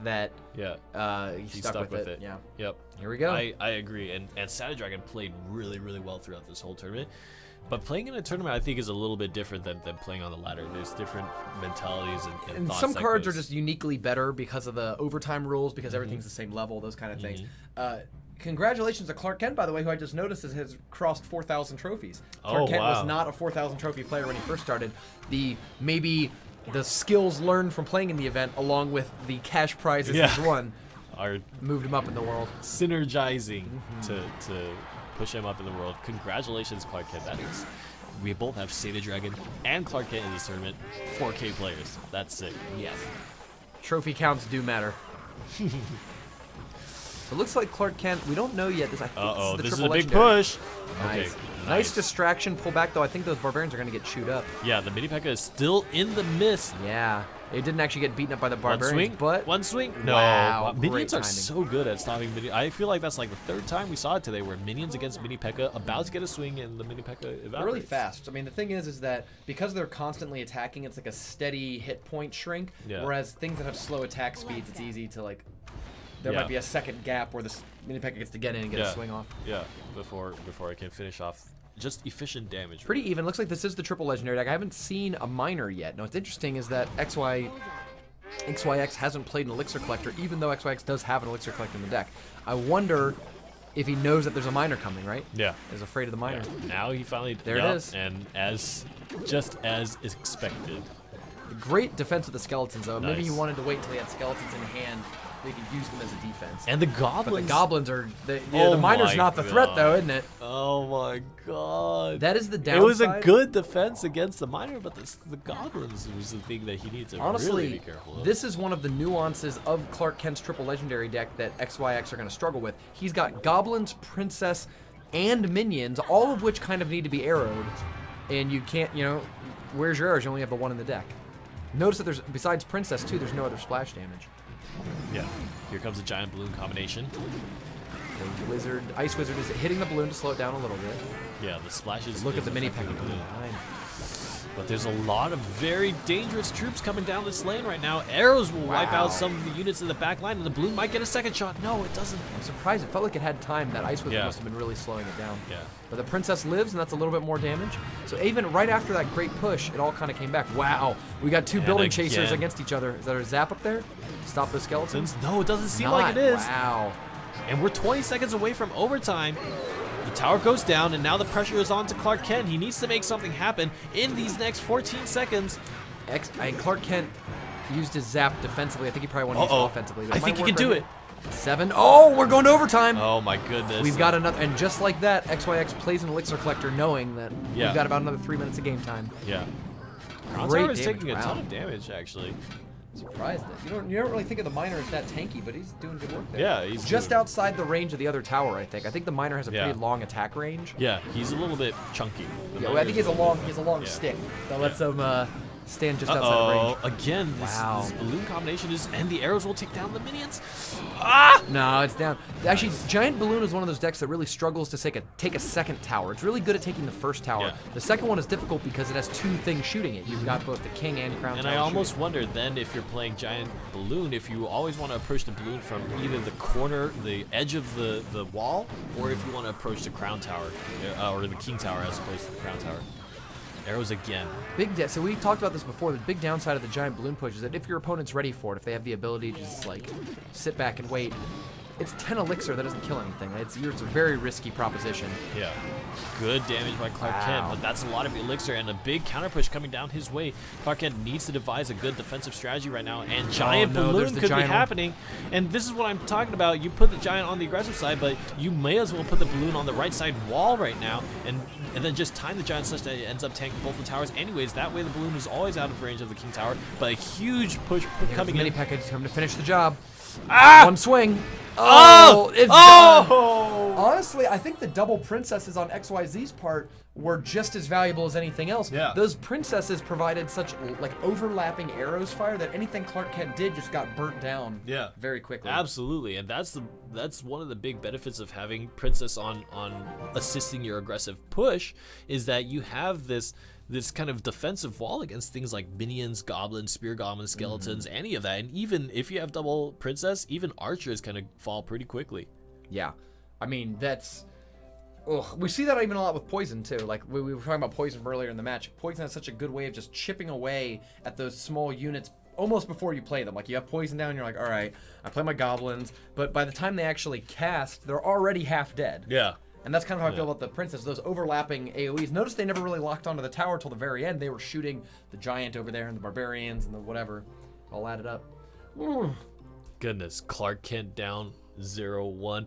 that he stuck with it. Yeah. Yep. Here we go. I agree. And Sad Dragon played really, really well throughout this whole tournament. But playing in a tournament, I think, is a little bit different than playing on the ladder. There's different mentalities and thoughts some that cards goes. are just uniquely better because of the overtime rules, because everything's the same level, those kind of things. Congratulations to Clark Kent, by the way, who I just noticed has crossed 4,000 trophies. Clark Kent was not a 4,000 trophy player when he first started. Maybe the skills learned from playing in the event, along with the cash prizes he's won, are moved him up in the world. Synergizing to push him up in the world. Congratulations, Clark Kent. That is, we both have Sada Dragon and Clark Kent in this tournament. 4K players. That's sick. Yes. Trophy counts do matter. It looks like Clark Kent. We don't know yet. This is a big push. Nice. Okay. Nice distraction. Pull back though. I think those barbarians are going to get chewed up. Yeah, the mini P.E.K.K.A. is still in the mist. Yeah. It didn't actually get beaten up by the barbarians, One swing. No. Wow, Minions are so good at stopping minions. I feel like that's like the third time we saw it today, where minions against mini P.E.K.K.A. about to get a swing and the mini P.E.K.K.A. evaporates. They're really fast. I mean, the thing is that because they're constantly attacking, it's like a steady hit point shrink. Yeah. Whereas things that have slow attack speeds, it's easy to like. There might be a second gap where this mini P.E.K.K.A. gets to get in and get a swing off. Yeah. Before I can finish off. Just efficient damage. Pretty even. Looks like this is the triple legendary deck. I haven't seen a minor yet. Now, what's interesting is that XYX hasn't played an Elixir Collector, even though XYX does have an Elixir Collector in the deck. I wonder if he knows that there's a minor coming, right? Yeah. Is afraid of the minor. Yeah. Now he finally... There it is. And just as is expected. Great defense with the skeletons, though. Nice. Maybe he wanted to wait until he had skeletons in hand. They could use them as a defense. And the goblins. But the goblins are... the minor's not the threat, though, isn't it? Oh, my God. That is the downside. It was a good defense against the minor, but the goblins was the thing that he needs to really be careful of. This is one of the nuances of Clark Kent's triple legendary deck that XYX are going to struggle with. He's got goblins, princess, and minions, all of which kind of need to be arrowed. And you can't, where's your arrows? You only have the one in the deck. Notice that there's, besides princess, too, there's no other splash damage. Yeah. Here comes a giant balloon combination. The Ice Wizard is hitting the balloon to slow it down a little bit. Yeah, the splashes. Look at the mini P.E.K.K.A. balloon. But there's a lot of very dangerous troops coming down this lane right now. Arrows will wipe out some of the units in the back line, and the balloon might get a second shot. No, it doesn't. I'm surprised. It felt like it had time. That Ice Wizard must have been really slowing it down. Yeah. But the princess lives, and that's a little bit more damage. So even right after that great push, it all kind of came back. Wow. We got two building chasers against each other. Is that a zap up there? Stop the skeletons? No, it doesn't seem like it is. Wow. And we're 20 seconds away from overtime. The tower goes down, and now the pressure is on to Clark Kent. He needs to make something happen in these next 14 seconds. Clark Kent used his zap defensively. I think he probably wanted to use it offensively. I think he can do it. 7. Oh, we're going to overtime. Oh, my goodness. We've got another. And just like that, XYX plays an Elixir Collector knowing that we've got about another 3 minutes of game time. Yeah. Crown Tower is taking a ton of damage, actually. Surprised it. You don't really think of the miner as that tanky, but he's doing good work there. Yeah, he's just outside the range of the other tower. I think the miner has a pretty long attack range. Yeah, he's a little bit chunky. Yeah, well, I think he has a long stick that lets him stand just outside the range. Again, this balloon combination and the arrows will take down the minions. Ah! No, it's down. Actually, Giant Balloon is one of those decks that really struggles to take a second tower. It's really good at taking the first tower. Yeah. The second one is difficult because it has two things shooting it. You've got both the king and crown tower. And I almost wonder then, if you're playing Giant Balloon, if you always want to approach the balloon from either the corner, the edge of the wall, or if you want to approach the crown tower, or the king tower as opposed to the crown tower. Arrows again. So we talked about this before. The big downside of the giant balloon push is that if your opponent's ready for it, if they have the ability to just like sit back and wait, it's 10 elixir that doesn't kill anything. It's a very risky proposition. Yeah. Good damage by Clark Kent, but that's a lot of elixir and a big counter push coming down his way. Clark Kent needs to devise a good defensive strategy right now, and Giant Balloon could be happening. And this is what I'm talking about. You put the Giant on the aggressive side, but you may as well put the Balloon on the right side wall right now, and then just time the Giant such that it ends up tanking both the towers anyways. That way the Balloon is always out of range of the King Tower, but a huge push coming in. Mini P.E.K.K.A. coming to finish the job. Ah! One swing. Oh! It's done. Honestly, I think the double princesses on XYZ's part were just as valuable as anything else. Yeah. Those princesses provided such like overlapping arrows fire that anything Clark Kent did just got burnt down very quickly. Absolutely, and that's one of the big benefits of having Princess on assisting your aggressive push, is that you have this this kind of defensive wall against things like minions, goblins, spear goblins, skeletons, any of that. And even if you have double princess, even archers kind of fall pretty quickly. Yeah, I mean that's. Ugh. We see that even a lot with poison too. Like we were talking about poison earlier in the match. Poison has such a good way of just chipping away at those small units almost before you play them. Like you have poison down, you're like, all right, I play my goblins, but by the time they actually cast, they're already half dead. Yeah. And that's kind of how I feel about the princess. Those overlapping AoEs. Notice they never really locked onto the tower till the very end. They were shooting the giant over there and the barbarians and the whatever. All added up. Goodness, Clark Kent down 0-1.